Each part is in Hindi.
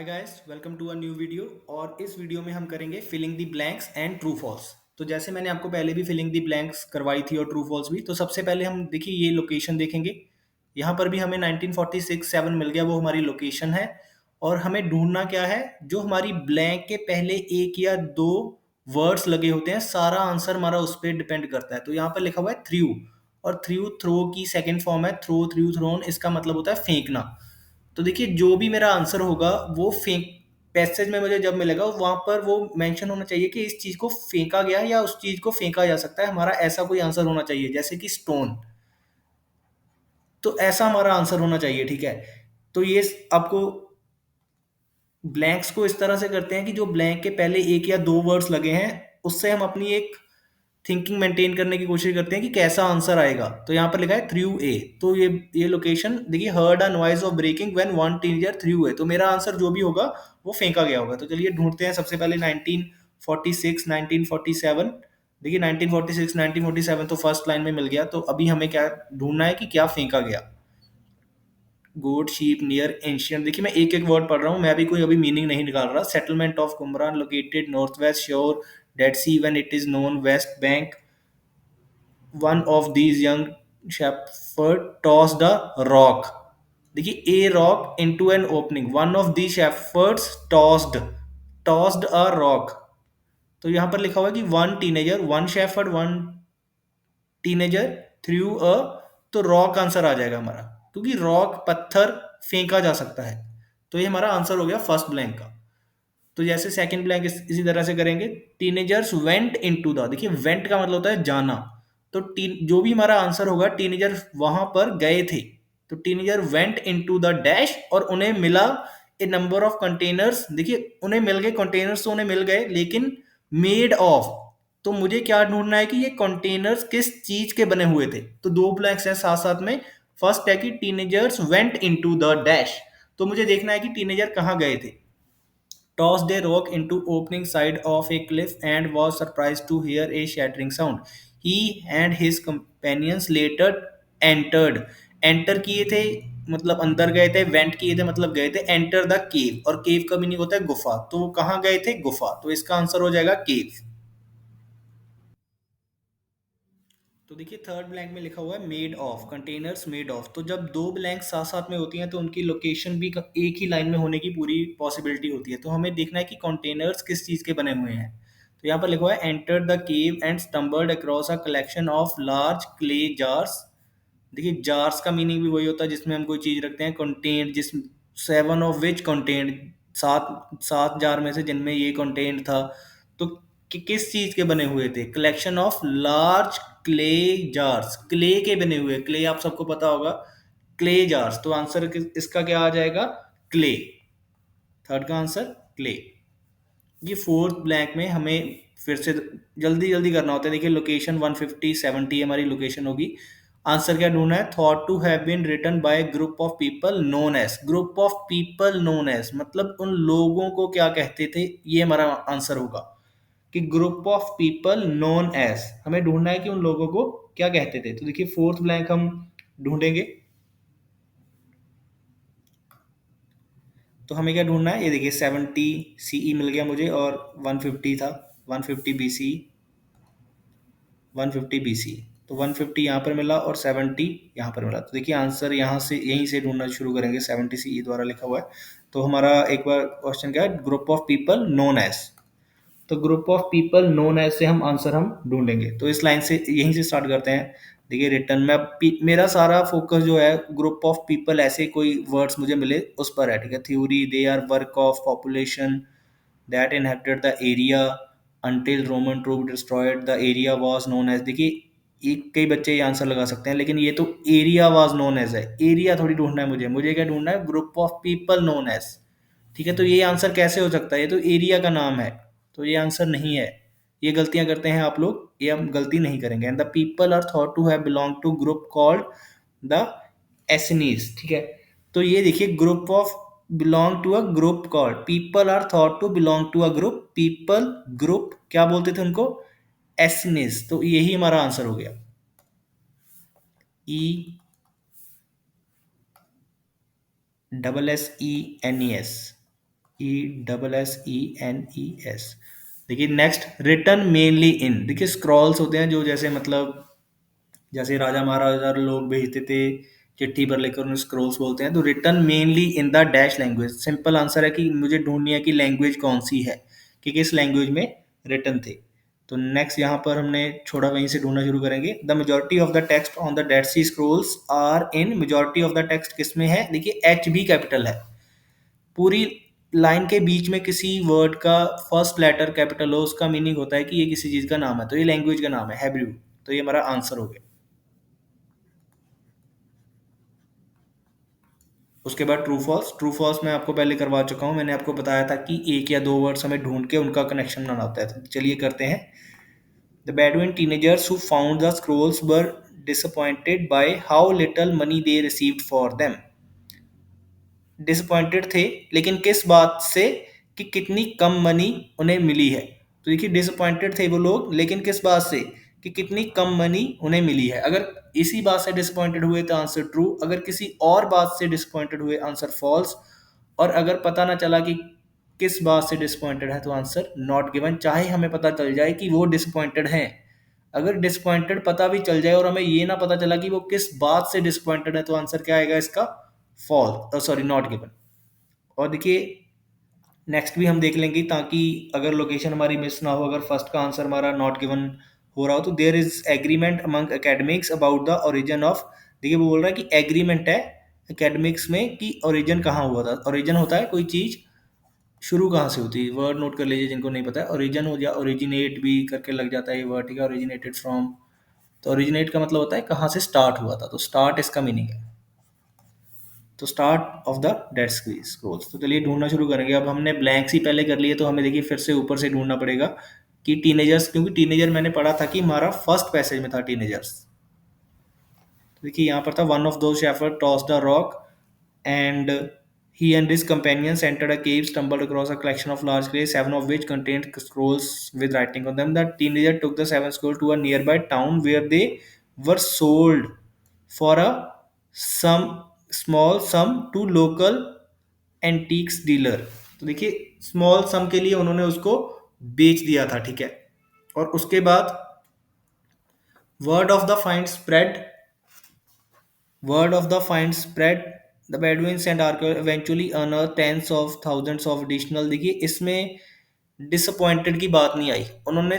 Hi guys, welcome to a new video. और इस वीडियो में हम करेंगे filling the blanks and true false. तो जैसे मैंने आपको पहले भी फिलिंग द ब्लैंक्स करवाई थी और ट्रू फॉल्स भी। तो सबसे पहले हम देखिए ये लोकेशन देखेंगे। यहाँ पर भी हमें 1946-7 मिल गया, वो हमारी लोकेशन है। और हमें ढूंढना क्या है, जो हमारी ब्लैंक के पहले एक या दो वर्ड्स लगे होते हैं, सारा आंसर हमारा उस पर डिपेंड करता है। तो यहाँ पर लिखा हुआ है थ्रू, और थ्रू थ्रो की सेकेंड फॉर्म है थ्रो, थ्रू थ्रोन। इसका मतलब होता है फेंकना। तो देखिए जो भी मेरा आंसर होगा वो फेंक पैसेज में मुझे जब मिलेगा वहां पर वो मेंशन होना चाहिए कि इस चीज को फेंका गया या उस चीज को फेंका जा सकता है, हमारा ऐसा कोई आंसर होना चाहिए, जैसे कि स्टोन। तो ऐसा हमारा आंसर होना चाहिए, ठीक है। तो ये आपको ब्लैंक्स को इस तरह से करते हैं कि जो ब्लैंक के पहले एक या दो वर्ड्स लगे हैं उससे हम अपनी एक थिंकिंग मेंटेन करने की कोशिश करते हैं कि कैसा आंसर आएगा। तो यहाँ पर लिखा है थ्रू ए। तो ये लोकेशन देखिए, heard a noise of breaking when one teenager threw a. तो मेरा आंसर जो भी होगा वो फेंका गया होगा। तो चलिए ढूंढते हैं सबसे पहले 1946 1947। देखिए 1946 1947 तो फर्स्ट लाइन में मिल गया। तो अभी हमें क्या ढूंढना है कि क्या फेंका गया। Goat sheep near ancient. देखिए मैं एक एक वर्ड पढ़ रहा हूँ, मैं भी कोई अभी मीनिंग नहीं निकाल रहा। Settlement of Qumran located north west shore Dead Sea when it is known West Bank. One of these young shepherd tossed a rock. देखिए a rock into an opening. One of these shepherds tossed a rock. तो यहाँ पर लिखा हुआ है कि one teenager, one shepherd, one teenager through a. तो रॉक आंसर आ जाएगा हमारा, क्योंकि रॉक पत्थर फेंका जा सकता है। तो ये हमारा आंसर हो गया फर्स्ट ब्लैंक का। तो जैसे सेकंड ब्लैंक इसी तरह से करेंगे। Teenagers went into the. देखिए वेंट का मतलब होता है जाना। तो टीन जो भी हमारा आंसर होगा, टीनेजर वहां पर गए थे। तो teenager went into the dash, और उन्हें मिला ए नंबर ऑफ कंटेनर्स। देखिए उन्हें मिल गए कंटेनर्स, तो उन्हें मिल गए, लेकिन मेड ऑफ। तो मुझे क्या ढूंढना है कि ये कंटेनर्स किस चीज के बने हुए थे। तो दो ब्लैंक्स हैं साथ साथ में। फर्स्ट है कि teenagers went into the dash. तो मुझे देखना है कि टीनेजर कहाँ गए थे। Tossed a rock into opening side of a cliff and was surprised to hear a shattering sound. He and his companions later entered. Enter किए थे मतलब अंदर गए थे, वेंट किए थे मतलब गए थे। एंटर द केव, और केव का मीनिंग होता है गुफा। तो वो कहाँ गए थे? गुफा। तो इसका आंसर हो जाएगा केव। तो देखिए थर्ड ब्लैंक में लिखा हुआ है made of, containers made of. तो जब दो ब्लैंक साथ साथ में होती हैं तो उनकी लोकेशन भी एक ही लाइन में होने की पूरी पॉसिबिलिटी होती है। तो हमें देखना है कि कंटेनर्स किस चीज़ के बने हुए हैं। तो यहाँ पर लिखा हुआ है enter the cave and stumbled across a collection of large clay jars. देखिए जार्स का मीनिंग भी वही होता है जिसमें हम कोई चीज़ रखते हैं। कंटेंट, जिस सेवन ऑफ विच कंटेंट, सात सात जार में से जिनमें ये कंटेंट था। तो किस चीज़ के बने हुए थे? Collection of large clay jars, clay के बने हुए। क्ले आप सबको पता होगा, क्ले जार्स। तो आंसर इसका क्या आ जाएगा? क्ले। थर्ड का आंसर क्ले। ये फोर्थ ब्लैंक में हमें फिर से जल्दी जल्दी करना होता है। देखिए लोकेशन 150 70 हमारी लोकेशन होगी। आंसर क्या ढूंढना है? Thought to have been written by group of people known as. Group of people known as मतलब उन लोगों को क्या कहते थे, ये हमारा आंसर होगा। कि group of people known as, हमें ढूंढना है कि उन लोगों को क्या कहते थे। तो देखिए फोर्थ ब्लैंक हम ढूंढेंगे। तो हमें क्या ढूंढना है? ये देखिए 70 सीई मिल गया मुझे, और 150 था, 150 बीसी, 150 बीसी। तो 150 यहाँ पर मिला और 70 यहाँ पर मिला। तो देखिए आंसर यहाँ से यहीं से ढूंढना शुरू करेंगे। 70 सीई द्वारा लिखा हुआ है। तो हमारा एक बार क्वेश्चन क्या है? Group of people known as. तो group of people known as से हम आंसर हम ढूंढेंगे। तो इस लाइन से यहीं से स्टार्ट करते हैं। देखिए रिटर्न में मेरा सारा फोकस जो है ग्रुप ऑफ पीपल, ऐसे कोई वर्ड्स मुझे मिले उस पर है, ठीक है। Theory, they are work of population that inhabited the area until Roman troop destroyed the area was known as. देखिए एक कई बच्चे ये आंसर लगा सकते हैं, लेकिन ये तो एरिया वाज नोन एज है। एरिया थोड़ी ढूंढना है मुझे, मुझे क्या ढूंढना है? Group of people known as. ठीक है, तो ये आंसर कैसे हो सकता है? ये तो एरिया का नाम है, तो ये आंसर नहीं है। ये गलतियां करते हैं आप लोग, ये हम गलती नहीं करेंगे। And the people are thought to have belong to group called the Essenes. ठीक है, तो ये देखिए group of belong to a group called, people are thought to belong to a group, people group क्या बोलते थे उनको? एसनीज। तो यही हमारा आंसर हो गया। E double S E N E S, ESSENES। देखिए नेक्स्ट, रिटर्न मेनली इन। देखिए स्क्रॉल्स होते हैं जो जैसे मतलब जैसे राजा महाराजा लोग भेजते थे चिट्ठी पर लेकर, उन्हें स्क्रोल्स बोलते हैं। तो return mainly in the dash language. Simple answer है कि मुझे ढूंढनी है कि लैंग्वेज कौन सी है, कि किस लैंग्वेज में रिटर्न थे। तो नेक्स्ट यहाँ पर हमने छोड़ा, वहीं से ढूंढना शुरू करेंगे। The majority of the text on the Dead Sea scrolls are in. Majority of the text किस में है? देखिए एच भी कैपिटल है। पूरी लाइन के बीच में किसी वर्ड का फर्स्ट लेटर कैपिटल हो, उसका मीनिंग होता है कि ये किसी चीज का नाम है। तो ये लैंग्वेज का नाम है, हेब्रू। तो ये हमारा आंसर हो गया। उसके बाद ट्रू फॉल्स। ट्रू फॉल्स मैं आपको पहले करवा चुका हूँ। मैंने आपको बताया था कि एक या दो वर्ड्स हमें ढूंढ के उनका कनेक्शन बनाना होता है। तो चलिए करते हैं। The Bedouin teenagers who found the scrolls were disappointed by how little money they received for them. Disappointed थे लेकिन किस बात से? कि कितनी कम मनी उन्हें मिली है। तो देखिए डिसअपॉइंटेड थे वो लोग, लेकिन किस बात से? कि कितनी कम मनी उन्हें मिली है। अगर इसी बात से डिसअपॉइंटेड हुए तो आंसर ट्रू, अगर किसी और बात से डिसअपॉइंटेड हुए आंसर फॉल्स, और अगर पता ना चला कि किस बात से डिसअपॉइंटेड है तो आंसर नॉट गिवन। चाहे हमें पता चल जाए कि वो डिसअपॉइंटेड हैं, अगर डिसअपॉइंटेड पता भी चल जाए और हमें ये ना पता चला कि वो किस बात से डिसअपॉइंटेड है, तो आंसर क्या आएगा इसका? False, sorry not given. और देखिए नेक्स्ट भी हम देख लेंगे, ताकि अगर लोकेशन हमारी मिस ना हो, अगर फर्स्ट का आंसर हमारा नॉट गिवन हो रहा हो। तो there is agreement among academics about the origin of. देखिए वो बोल रहा है कि एग्रीमेंट है एकेडमिक्स में कि ओरिजिन कहाँ हुआ था। ओरिजिन होता है कोई चीज शुरू कहाँ से होती है। वर्ड नोट कर लीजिए जिनको नहीं पता है। ओरिजिन हो या ओरिजिनेट भी करके लग जाता है ये वर्ड, ठीक है। ओरिजिनेटेड फ्रॉम, तो ओरिजिनेट का मतलब होता है कहाँ से स्टार्ट हुआ था। तो स्टार्ट इसका मीनिंग है। तो start of the dead scrolls. तो चलिए ढूंढना शुरू करेंगे। अब हमने ब्लैंक्स ही पहले कर लिए, तो हमें देखिए फिर से ऊपर से ढूंढना पड़ेगा कि टीनेजर्स, क्योंकि टीनेजर मैंने पढ़ा था कि हमारा फर्स्ट पैसेज में था टीनेजर्स। तो देखिए यहाँ पर था वन ऑफ दो shepherd toss the rock and he and his companions entered a cave, stumbled across a collection of large crates, seven of which contained scrolls with writing on them. The teenager took the seven scrolls to a nearby town where they were sold for a some small sum to local antiques dealer. तो देखिए स्मॉल सम के लिए उन्होंने उसको बेच दिया था, ठीक है। और उसके बाद word of the find spread, word of the find spread, the Bedouins and archaeologists eventually unearthed tens of thousands of additional। देखिए इसमें डिसअपॉइंटेड की बात नहीं आई। उन्होंने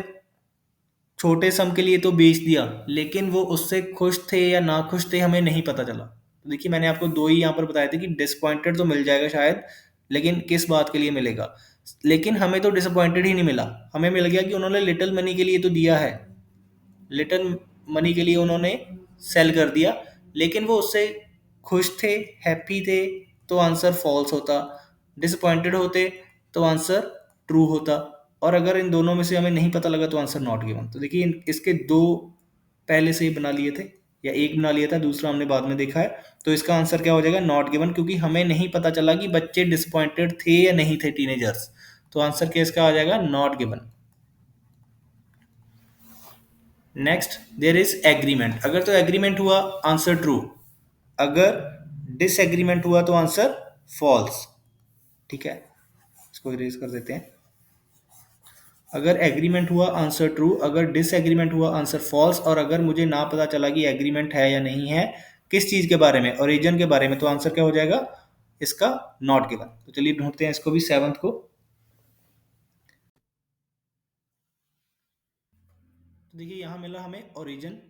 छोटे सम के लिए तो बेच दिया, लेकिन वो उससे खुश थे या ना खुश थे हमें नहीं पता चला। तो देखिए मैंने आपको दो ही यहाँ पर बताए थे कि डिसअपॉइंटेड तो मिल जाएगा शायद, लेकिन किस बात के लिए मिलेगा। लेकिन हमें तो डिसअपॉइंटेड ही नहीं मिला, हमें मिल गया कि उन्होंने लिटिल मनी के लिए तो दिया है, लिटिल मनी के लिए उन्होंने सेल कर दिया, लेकिन वो उससे खुश थे, हैप्पी थे, तो आंसर फॉल्स होता। डिसअपॉइंटेड होते तो आंसर ट्रू होता। और अगर इन दोनों में से हमें नहीं पता लगा तो आंसर नॉट गिवन। तो देखिए इसके दो पहले से ही बना लिए थे, या एक बना लिया था, दूसरा हमने बाद में देखा है। तो इसका आंसर क्या हो जाएगा? नॉट गिवन, क्योंकि हमें नहीं पता चला कि बच्चे डिसअपॉइंटेड थे या नहीं थे, टीनेजर्स। तो आंसर क्या इसका आ जाएगा? Not given. Next there is agreement. अगर तो एग्रीमेंट हुआ आंसर ट्रू, अगर डिसएग्रीमेंट हुआ तो आंसर फॉल्स, ठीक है। इसको इरेज कर देते हैं। अगर एग्रीमेंट हुआ आंसर ट्रू, अगर डिसएग्रीमेंट हुआ आंसर फॉल्स, और अगर मुझे ना पता चला कि एग्रीमेंट है या नहीं है किस चीज के बारे में, ओरिजिन के बारे में, तो आंसर क्या हो जाएगा इसका? Not given. तो चलिए ढूंढते हैं इसको भी, सेवंथ को। तो देखिए यहाँ मिला हमें origin.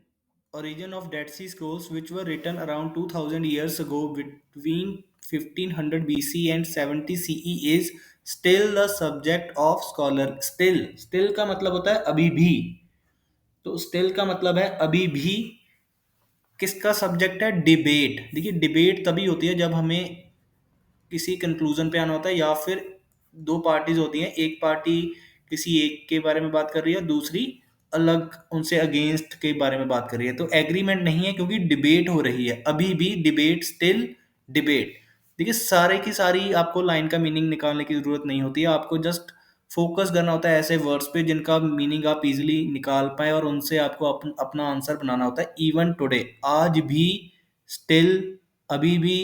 Origin of Dead Sea Scrolls, which were written around 2000 years ago between 1500 BC and 70 CE, is still the subject of scholar। still का मतलब होता है अभी भी। तो still का मतलब है अभी भी किसका सब्जेक्ट है? डिबेट। देखिए डिबेट तभी होती है जब हमें किसी कंक्लूजन पे आना होता है, या फिर दो पार्टीज होती हैं, एक पार्टी किसी एक के बारे में बात कर रही है, दूसरी अलग उनसे अगेंस्ट के बारे में बात कर रही है। तो एग्रीमेंट नहीं है, क्योंकि डिबेट हो रही है अभी भी, डिबेट, स्टिल डिबेट। देखिए सारे की सारी आपको लाइन का मीनिंग निकालने की जरूरत नहीं होती है, आपको जस्ट फोकस करना होता है ऐसे वर्ड्स पे जिनका मीनिंग आप इजीली निकाल पाए, और उनसे आपको अपना आंसर बनाना होता है। इवन टुडे, आज भी, स्टिल, अभी भी,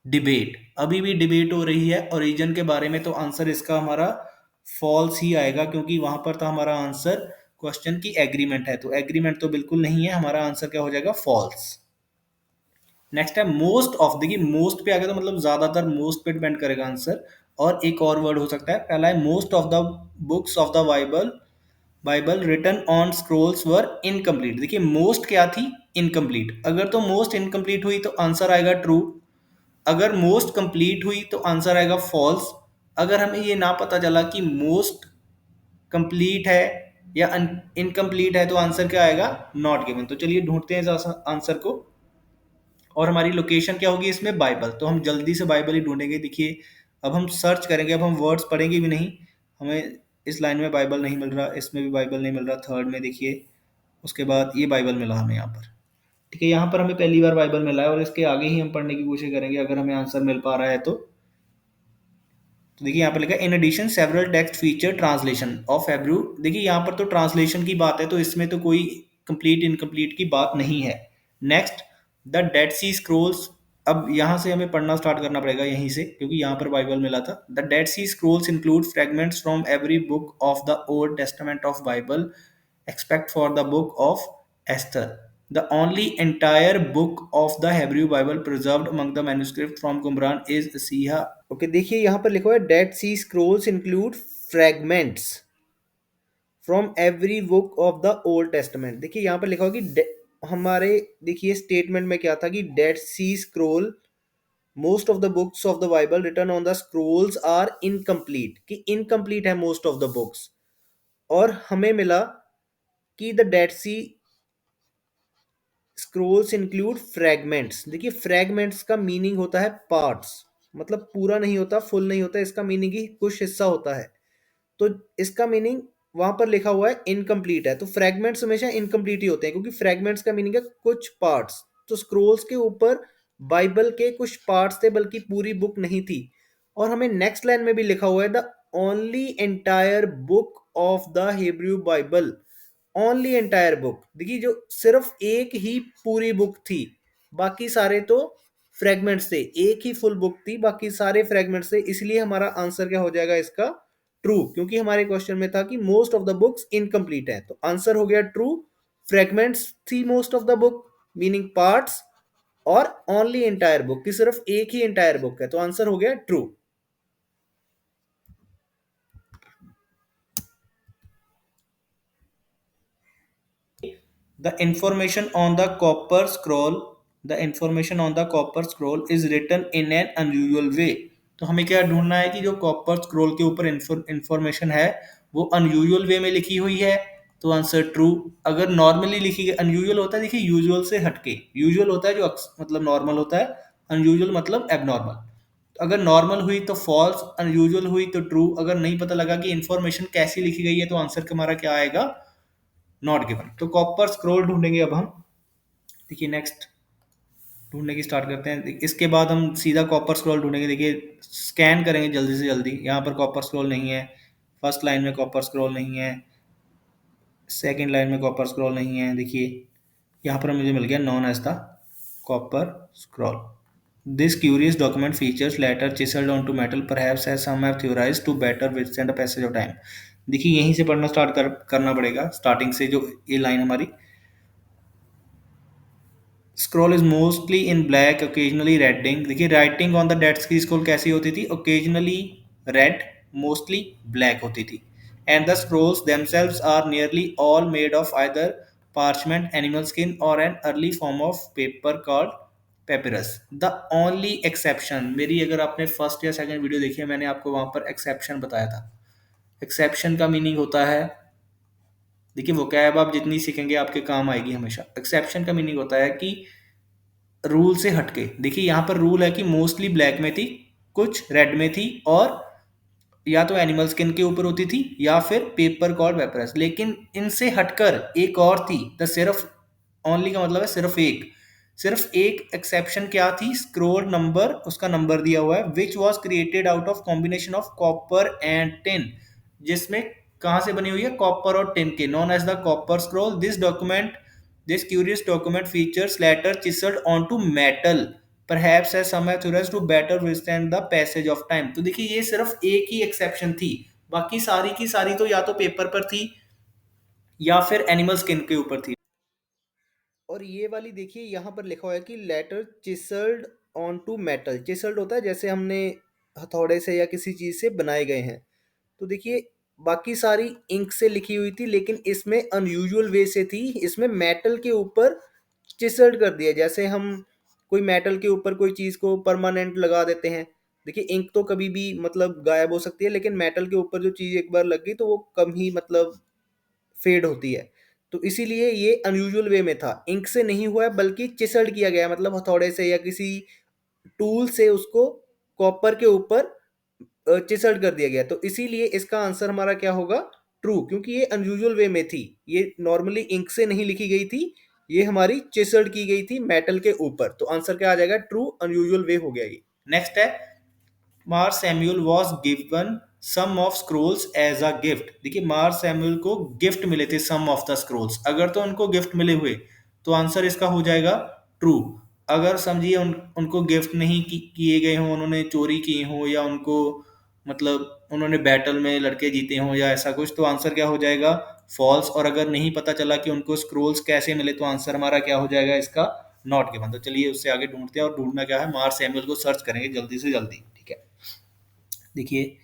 डिबेट। अभी भी डिबेट हो रही है ओरिजिन के बारे में, तो आंसर इसका हमारा फॉल्स ही आएगा, क्योंकि वहां पर था हमारा आंसर क्वेश्चन की एग्रीमेंट है, तो एग्रीमेंट तो बिल्कुल नहीं है, हमारा आंसर क्या हो जाएगा, फॉल्स। नेक्स्ट है मोस्ट ऑफ, देखिए मोस्ट पे आ गया तो मतलब ज्यादातर, मोस्ट पे डिपेंड करेगा आंसर। और एक और वर्ड हो सकता है, पहला है most of the books of the Bible Bible written on scrolls were incomplete. देखिए मोस्ट क्या थी, इनकम्प्लीट। अगर तो मोस्ट इनकम्प्लीट हुई तो आंसर आएगा ट्रू, अगर मोस्ट कंप्लीट हुई तो आंसर आएगा फॉल्स। अगर हमें ये ना पता चला कि मोस्ट कंप्लीट है या इनकम्प्लीट है तो आंसर क्या आएगा, नॉट गिवन। तो चलिए ढूंढते हैं इस आंसर को। और हमारी लोकेशन क्या होगी इसमें, बाइबल, तो हम जल्दी से बाइबल ही ढूंढेंगे। देखिए अब हम सर्च करेंगे, अब हम वर्ड्स पढ़ेंगे भी नहीं, हमें इस लाइन में बाइबल नहीं मिल रहा, इसमें भी बाइबल नहीं मिल रहा, थर्ड में देखिए, उसके बाद ये बाइबल मिला हमें यहाँ पर। ठीक है, यहाँ पर हमें पहली बार बाइबल मिला है और इसके आगे ही हम पढ़ने की कोशिश करेंगे अगर हमें आंसर मिल पा रहा है तो देखिए यहाँ पर लिखा है in addition several text feature translation of Hebrew. देखिए यहाँ पर तो ट्रांसलेशन की बात है, तो इसमें तो कोई कंप्लीट इनकम्प्लीट की बात नहीं है। Next, the Dead Sea scrolls. अब यहाँ से हमें पढ़ना स्टार्ट करना पड़ेगा यहीं से, क्योंकि यहाँ पर बाइबल मिला था। The Dead Sea scrolls include fragments from every book of the Old Testament of Bible except for the book of Esther, the only entire book of the Hebrew Bible preserved among the manuscripts from Qumran is Siha। Okay, देखिए यहाँ पर लिखा हुआ है Dead Sea scrolls include fragments from every book of the Old Testament. देखिए यहाँ पर लिखा हुआ कि हमारे, देखिए स्टेटमेंट में क्या था कि Dead Sea scroll most of the books of the Bible written on the scrolls are incomplete, कि इनकम्प्लीट है मोस्ट ऑफ द बुक्स। और हमें मिला कि the Dead Sea scrolls include fragments. देखिए फ्रैगमेंट्स का मीनिंग होता है पार्ट्स, मतलब पूरा नहीं होता, फुल नहीं होता, इसका मीनिंग ही कुछ हिस्सा होता है। तो इसका मीनिंग वहां पर लिखा हुआ है इनकम्प्लीट है, तो फ्रैगमेंट्स हमेशा इनकम्प्लीट ही होते हैं, क्योंकि फ्रैगमेंट्स का मीनिंग है कुछ पार्ट्स। तो स्क्रोल्स के ऊपर बाइबल के कुछ पार्ट्स थे, बल्कि पूरी बुक नहीं थी। और हमें नेक्स्ट लाइन में भी लिखा हुआ है the only entire book of the Hebrew Bible, only entire book. देखिए जो सिर्फ एक ही पूरी बुक थी, बाकी सारे तो फ्रेगमेंट्स थे, एक ही फुल बुक थी, बाकी सारे फ्रेगमेंट्स थे। इसलिए हमारा आंसर क्या हो जाएगा इसका, ट्रू, क्योंकि हमारे क्वेश्चन में था कि most of the books incomplete है, तो आंसर हो गया ट्रू। फ्रेगमेंट्स थी most of the book, meaning parts, और ओनली एंटायर बुक की सिर्फ एक ही एंटायर बुक है, तो आंसर हो गया true. The information on the copper scroll, the information on the copper scroll is written in an unusual way। तो हमें क्या ढूंढना है कि जो कॉपर स्क्रोल के ऊपर इंफॉर्मेशन है वो अनयूजुअल वे में लिखी हुई है, तो आंसर ट्रू। अगर नॉर्मली लिखी गई, अनयूजुअल होता है देखिए यूजुअल से हटके, यूजुअल होता है जो मतलब नॉर्मल होता है, अनयूजुअल मतलब एबनॉर्मल। अगर नॉर्मल हुई तो फॉल्स, अनयूजुअल हुई तो ट्रू। अगर नहीं पता लगा कि इंफॉर्मेशन कैसी लिखी गई है तो आंसर हमारा क्या आएगा, नॉट गिवन। तो कॉपर स्क्रोल ढूंढेंगे अब हम। देखिए नेक्स्ट ढूंढने की स्टार्ट करते हैं, इसके बाद हम सीधा कॉपर स्क्रॉल ढूंढेंगे। देखिए स्कैन करेंगे जल्दी से जल्दी, यहाँ पर कॉपर स्क्रॉल नहीं है, फर्स्ट लाइन में कॉपर स्क्रॉल नहीं है, सेकंड लाइन में कॉपर स्क्रॉल नहीं है। देखिए यहाँ पर मुझे मिल गया known as the copper scroll. This curious document features letter chiselled onto metal perhaps as some have theorised to better withstand the passage of time. देखिए यहीं से पढ़ना स्टार्ट करना पड़ेगा, स्टार्टिंग से जो ये लाइन हमारी, scroll is mostly in black occasionally red ink. देखिए राइटिंग ऑन द डेस्क की स्क्रॉल कैसी होती थी, ओकेजनली रेड, मोस्टली ब्लैक होती थी। And the scrolls themselves are nearly all made of either parchment, animal skin और an early form of paper called papyrus. The only exception, मेरी अगर आपने फर्स्ट या सेकंड वीडियो देखी है, मैंने आपको वहां पर एक्सेप्शन बताया था। एक्सेप्शन का मीनिंग होता है, देखिए वोकैब आप जितनी सीखेंगे आपके काम आएगी हमेशा। एक्सेप्शन का मीनिंग होता है कि रूल से हटके। देखिए यहाँ पर रूल है कि मोस्टली ब्लैक में थी, कुछ रेड में थी, और या तो एनिमल स्किन के ऊपर होती थी या फिर पेपर कॉल्ड पेपरस। लेकिन इनसे हटकर एक और थी, द सिर्फ, ओनली का मतलब है सिर्फ एक एक्सेप्शन क्या थी, स्क्रोल नंबर, उसका नंबर दिया हुआ है, which was created out of combination of copper and tin, जिसमें कहाँ से बनी हुई है, कॉपर और टिन के, known as the copper scroll. This curious document features letter chiseled onto metal, perhaps as some authors to better withstand the passage of time. तो देखिए ये सिर्फ एक ही एक्सेप्शन थी, बाकी सारी की सारी तो या तो पेपर पर थी या फिर एनिमल स्किन के ऊपर थी। और ये वाली देखिए यहाँ पर लिखा हुआ है कि letter chiselled onto metal. चिसल्ड होता है जैसे हमने हथौड़े से या किसी चीज से बनाए गए हैं। तो देखिए बाकी सारी इंक से लिखी हुई थी, लेकिन इसमें अनयूजुअल वे से थी, इसमें मेटल के ऊपर चिसल्ड कर दिया। जैसे हम कोई मेटल के ऊपर कोई चीज को परमानेंट लगा देते हैं। देखिए इंक तो कभी भी मतलब गायब हो सकती है, लेकिन मेटल के ऊपर जो चीज एक बार लग गई तो वो कम ही मतलब फेड होती है। तो इसीलिए ये अनयूजुअल वे में था, इंक से नहीं हुआ है बल्कि चिसल्ड किया गया है, मतलब हथौड़े से या किसी टूल से उसको कॉपर के ऊपर चिसल्ड कर दिया गया। तो इसीलिए इसका आंसर हमारा क्या होगा? ट्रू, क्योंकि ये अनयूजुअल वे में थी, ये नॉर्मली इंक से नहीं लिखी गई थी, ये हमारी चिसल्ड की गई थी मेटल के ऊपर। तो आंसर क्या आ जाएगा? ट्रू, अनयूजुअल वे हो गया ये। नेक्स्ट है Mar Samuel was given some of scrolls as a gift. देखिए मार सैमुअल को गिफ्ट मिले थे सम ऑफ द स्क्रोल्स। अगर तो उनको गिफ्ट मिले हुए तो आंसर इसका हो जाएगा ट्रू। अगर समझिए उनको गिफ्ट नहीं किए गए हों, उन्होंने चोरी की हो या उनको मतलब उन्होंने बैटल में लड़के जीते हों या ऐसा कुछ, तो आंसर क्या हो जाएगा? फॉल्स। और अगर नहीं पता चला कि उनको स्क्रोल्स कैसे मिले तो आंसर हमारा क्या हो जाएगा इसका? Not given. तो चलिए उससे आगे ढूंढते हैं, और ढूंढना क्या है? मार सैमुअल को सर्च करेंगे जल्दी से जल्दी। ठीक है, देखिए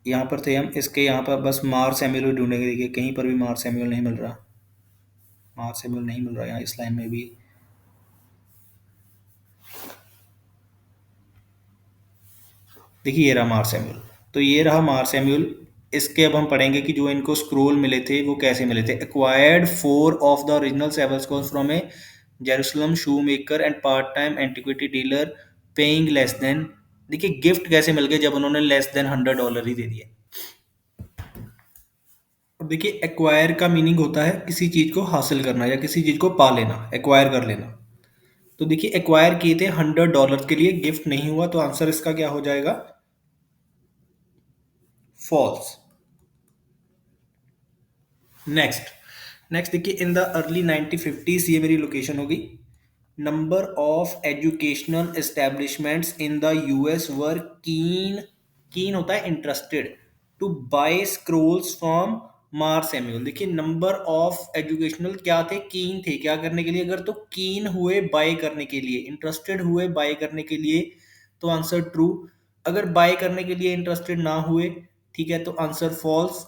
यहाँ पर थे हम, इसके यहाँ पर बस मार सैमुअल ढूंढेंगे। देखिए कहीं पर भी मार सैमुअल नहीं मिल रहा, मार सैमुअल नहीं मिल रहा यहाँ इस लाइन में भी। देखिए ये रहा मार सैमुअल। तो ये रहा मार सैमुअल। इसके अब हम पढ़ेंगे कि जो इनको स्क्रोल मिले थे वो कैसे मिले थे। Acquired 4 of the original seven Scrolls from A Jerusalem shoe maker and part time antiquity dealer paying less than. देखिए गिफ्ट कैसे मिल गए? जब उन्होंने लेस देन $100 ही दे दिए। अब देखिए एक्वायर का मीनिंग होता है किसी चीज को हासिल करना या किसी चीज को पा लेना, एक्वायर कर लेना। तो देखिए एक्वायर किए थे $100 के लिए, गिफ्ट नहीं हुआ, तो आंसर इसका क्या हो जाएगा? फॉल्स। नेक्स्ट नेक्स्ट देखिए इन द अर्ली 1950s, ये मेरी लोकेशन होगी। Number of educational establishments in the US were keen, keen होता है interested, to buy scrolls from Mar Samuel. देखिए नंबर ऑफ एजुकेशनल क्या थे? कीन थे। क्या करने के लिए? अगर तो कीन हुए बाय करने के लिए, इंटरेस्टेड हुए बाय करने के लिए, तो आंसर ट्रू। अगर बाय करने के लिए इंटरेस्टेड ना हुए, ठीक है, तो आंसर फॉल्स।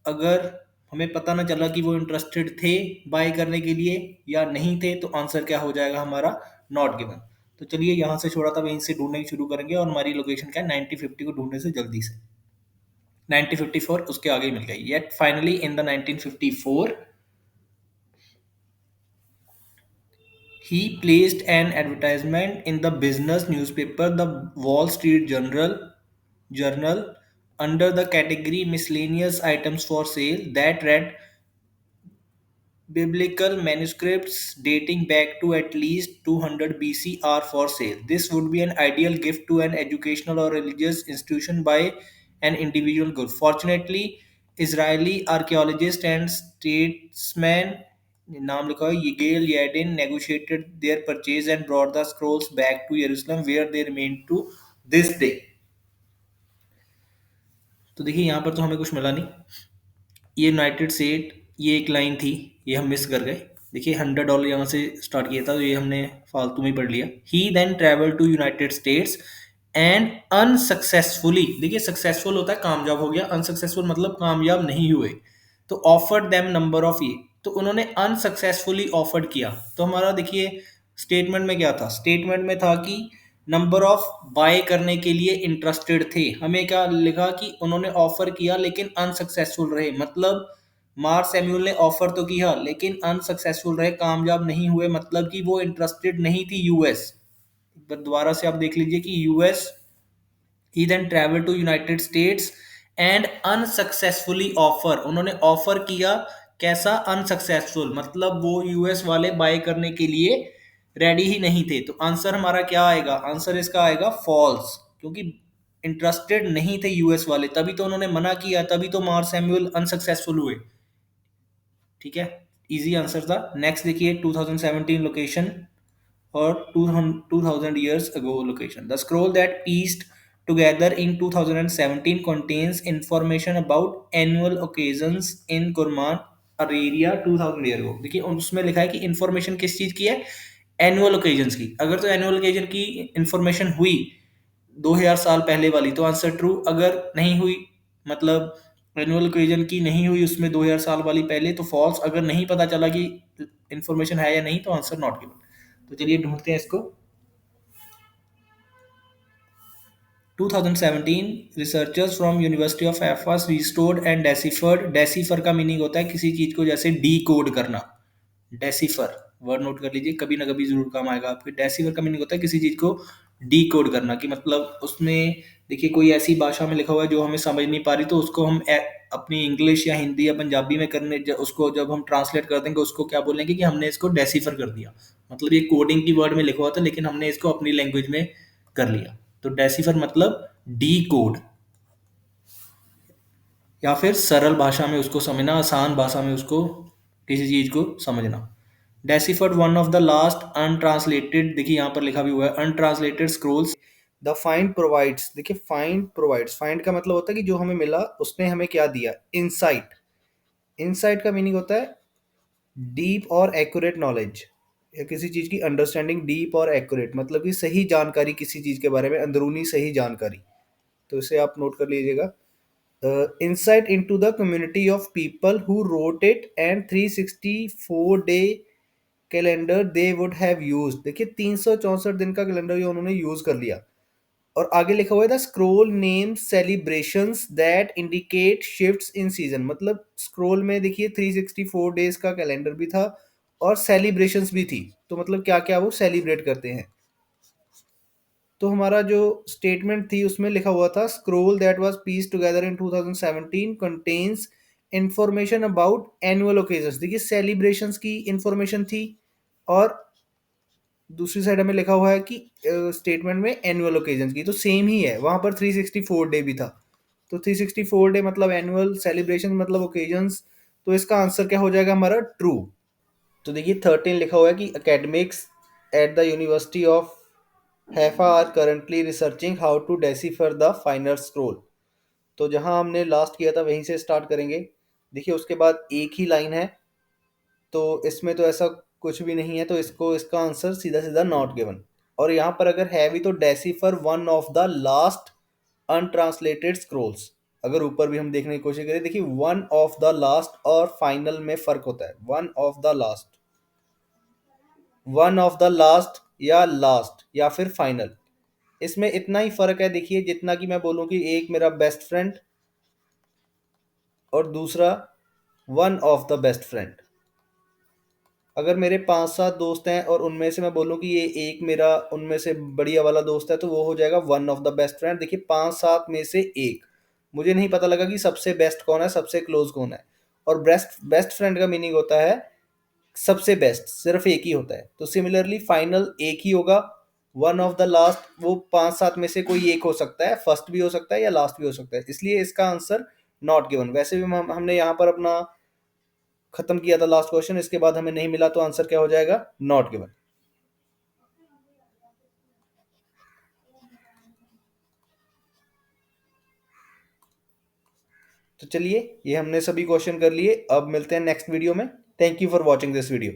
अगर हमें पता ना चला कि वो इंटरेस्टेड थे बाय करने के लिए या नहीं थे, तो आंसर क्या हो जाएगा हमारा? Not given. तो चलिए यहाँ से छोड़ा था, वहीं से ढूंढने की शुरू करेंगे, और हमारी लोकेशन क्या है? 1950 को ढूंढने से जल्दी से। 1954 उसके आगे ही मिल गई। Yet finally in the 1954 he placed an advertisement in the business newspaper the Wall Street Journal under the category miscellaneous items for sale that read biblical manuscripts dating back to at least 200 BC are for sale. This would be an ideal gift to an educational or religious institution by an individual group. Fortunately, Israeli archaeologist and statesman नाम लिखा है Yigael Yadin negotiated their purchase and brought the scrolls back to Jerusalem where they remain to this day. तो देखिए यहाँ पर तो हमें कुछ मिला नहीं। ये यूनाइटेड स्टेट, ये एक लाइन थी, ये हम मिस कर गए। देखिए $100 यहाँ से स्टार्ट किया था, तो ये हमने फालतू में पढ़ लिया। He then travel to United States and unsuccessfully, देखिए सक्सेसफुल होता है कामयाब हो गया, अनसक्सेसफुल मतलब कामयाब नहीं हुए। तो ऑफर्ड देम नंबर ऑफ ये, तो उन्होंने अनसक्सेसफुली ऑफर्ड किया। तो हमारा देखिए स्टेटमेंट में क्या था? स्टेटमेंट में था कि नंबर ऑफ बाय करने के लिए इंटरेस्टेड थे। हमें क्या लिखा कि उन्होंने ऑफर किया लेकिन अनसक्सेसफुल रहे, मतलब मार सैमुअल ने ऑफर तो किया लेकिन अनसक्सेसफुल रहे, कामयाब नहीं हुए, मतलब कि वो इंटरेस्टेड नहीं थी यूएस। दोबारा से आप देख लीजिए कि US, he then travel to United States and unsuccessfully offer, उन्होंने ऑफर किया, कैसा? अनसक्सेसफुल, मतलब वो यूएस वाले बाय करने के लिए रेडी ही नहीं थे। तो आंसर हमारा क्या आएगा? आंसर इसका आएगा फॉल्स, क्योंकि इंटरेस्टेड नहीं थे यूएस वाले, तभी तो उन्होंने मना किया, तभी तो मार सैमुअल अनसक्सेसफुल हुए। ठीक है, इजी आंसर था। नेक्स्ट देखिए 2017 location or 2000 years ago location. The scroll that pieced together in 2017 contains information about annual occasions in Kurman area 2000 year ago. देखिए उसमें लिखा है कि इंफॉर्मेशन किस चीज की है, एनुअल ओकेजन्स की। अगर तो एनुअल ओकेजन की इंफॉर्मेशन हुई 2000 साल पहले वाली तो आंसर ट्रू, अगर नहीं हुई मतलब एनुअल ओकेजन की नहीं हुई उसमें 2000 साल वाली पहले तो फॉल्स, अगर नहीं पता चला कि इंफॉर्मेशन है या नहीं तो आंसर नॉट गिवन। तो चलिए ढूंढते हैं इसको। 2017 researchers from University of Haifa restored and deciphered. Decipher का मीनिंग होता है किसी चीज को जैसे डी कोड करना। डेसिफर वर्ड नोट कर लीजिए, कभी ना कभी जरूर काम आएगा आपके। डेसिफर का मीनिंग होता है किसी चीज को डी कोड करना, कि मतलब उसमें देखिए कोई ऐसी भाषा में लिखा हुआ है जो हमें समझ नहीं पा रही तो उसको हम अपनी इंग्लिश या हिंदी या पंजाबी में करने उसको जब हम ट्रांसलेट कर देंगे उसको क्या बोलेंगे कि हमने इसको डेसिफर कर दिया। मतलब ये कोडिंग की वर्ड में लिखा हुआ था लेकिन हमने इसको अपनी लैंग्वेज में कर लिया। तो डेसिफर मतलब डी कोड, या फिर सरल भाषा में उसको समझना, आसान भाषा में उसको किसी चीज को समझना। Deciphered one of the last untranslated, देखिए यहाँ पर लिखा भी हुआ है untranslated scrolls. The find provides, देखिए फाइंड प्रोवाइड्स, फाइंड का मतलब होता है कि जो हमें मिला उसने हमें क्या दिया, इनसाइट। इनसाइट का मीनिंग होता है डीप और एक्यूरेट नॉलेज, या किसी चीज की अंडरस्टैंडिंग डीप और एक्यूरेट मतलब कि सही जानकारी किसी चीज के बारे में, अंदरूनी सही जानकारी। तो इसे आप नोट कर लीजिएगा। Insight into the community of people who wrote it and 364 day calendar they would have use. देखिए 364 दिन का कैलेंडर ये उन्होंने यूज कर लिया। और आगे लिखा हुआ है the scroll name celebrations that indicate shifts in season. मतलब स्क्रोल में देखिए 364 डेज का कैलेंडर भी था और सेलिब्रेशंस भी थी, तो मतलब क्या क्या वो सेलिब्रेट करते हैं। तो हमारा जो स्टेटमेंट थी उसमें लिखा हुआ था scroll that was piece together in 2017 contains information about annual occasions. देखिए सेलिब्रेशंस की इंफॉर्मेशन थी और दूसरी साइड हमें लिखा हुआ है कि स्टेटमेंट में एनुअल ओकेजन्स की, तो सेम ही है। वहां पर 364 डे भी था, तो 364 डे मतलब एनुअल, सेलिब्रेशन मतलब ओकेजन्स। तो इसका आंसर क्या हो जाएगा हमारा, ट्रू। तो देखिए 13 लिखा हुआ है कि academics at the university of Haifa are currently researching how to decipher the final scroll. तो जहां हमने लास्ट किया था वहीं से स्टार्ट करेंगे। देखिए उसके बाद एक ही लाइन है तो इसमें तो ऐसा कुछ भी नहीं है, तो इसका आंसर सीधा सीधा नॉट गिवन। और यहाँ पर अगर है भी तो decipher one of the last untranslated scrolls. अगर ऊपर भी हम देखने की कोशिश करें, देखिए वन ऑफ द लास्ट और फाइनल में फर्क होता है। One of the last, one of the last या लास्ट या फिर फाइनल, इसमें इतना ही फर्क है। देखिए जितना कि मैं बोलूं कि एक मेरा बेस्ट फ्रेंड और दूसरा one of the best friend. अगर मेरे 5-7 दोस्त हैं और उनमें से मैं बोलूं कि ये एक मेरा उनमें से बढ़िया वाला दोस्त है तो वो हो जाएगा one of the best friend. देखिए 5-7 में से एक, मुझे नहीं पता लगा कि सबसे बेस्ट कौन है, सबसे क्लोज कौन है। और बेस्ट बेस्ट फ्रेंड का मीनिंग होता है सबसे बेस्ट, सिर्फ एक ही होता है। तो सिमिलरली फाइनल एक ही होगा। वन ऑफ द लास्ट वो 5-7 में से कोई एक हो सकता है, फर्स्ट भी हो सकता है या लास्ट भी हो सकता है, इसलिए इसका आंसर नॉट गिवन। वैसे भी हमने यहाँ पर अपना खत्म किया था लास्ट क्वेश्चन, इसके बाद हमें नहीं मिला तो आंसर क्या हो जाएगा, नॉट गिवन। तो चलिए ये हमने सभी क्वेश्चन कर लिए, अब मिलते हैं नेक्स्ट वीडियो में। Thank you for watching this video.